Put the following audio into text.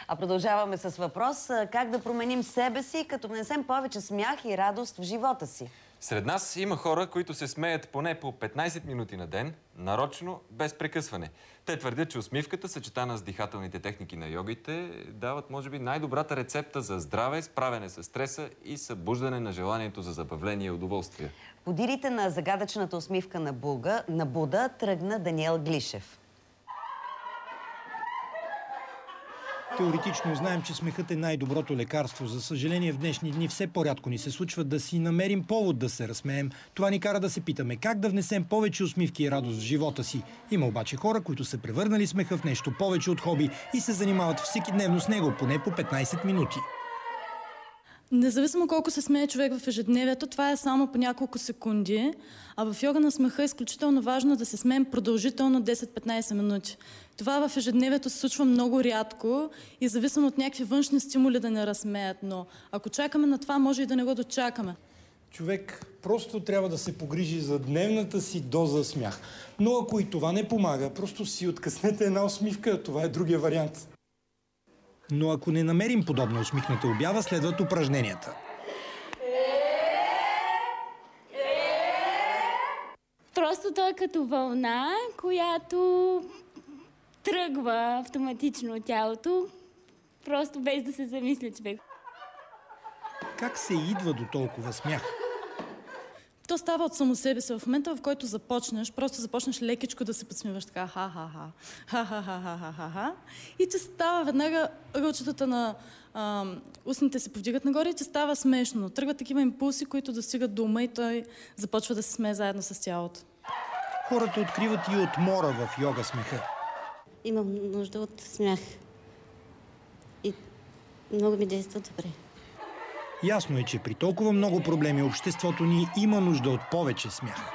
А продължаваме с въпрос как да променим себе си, като внесем повече смях и радост в живота си. Сред нас има хора, които се смеят поне по 15 минути на ден, нарочно, без прекъсване. Те твърдят, че усмивката, съчетана с дихателните техники на йогите, дават, може би, най-добрата рецепта за здраве, справяне с стреса и събуждане на желанието за забавление и удоволствие. В подирите на загадъчната усмивка на Буда тръгна Даниел Глишев. Теоретично знаем, че смехът е най-доброто лекарство. За съжаление, в днешни дни все по-рядко ни се случва да си намерим повод да се разсмеем. Това ни кара да се питаме как да внесем повече усмивки и радост в живота си. Има обаче хора, които са превърнали смеха в нещо повече от хоби и се занимават всекидневно с него, поне по 15 минути. Независимо колко се смее човек в ежедневието, това е само по няколко секунди, а в йога на смеха е изключително важно да се смеем продължително 10-15 минути. Това в ежедневието се случва много рядко и зависимо от някакви външни стимули да не разсмеят, но ако чакаме на това, може и да не го дочакаме. Човек просто трябва да се погрижи за дневната си доза смях. Но ако и това не помага, просто си откъснете една усмивка, това е другия вариант. Но ако не намерим подобна усмихната обява, следват упражненията. Просто той е като вълна, която тръгва автоматично от тялото, просто без да се замисли човек. Как се идва до толкова смях? То става от само себе си. В момента, в който започнеш, просто започнеш лекичко да се подсмиваш така ха-ха-ха, ха-ха-ха-ха-ха-ха. И че става веднага рълчетата на устните се повдигат нагоре и че става смешно. Тръгват такива импулси, които достигат до ума и той започва да се смее заедно с тялото. Хората откриват и отмора в йога смеха. Имам нужда от смях. И много ми действа добре. Ясно е, че при толкова много проблеми обществото ни има нужда от повече смях.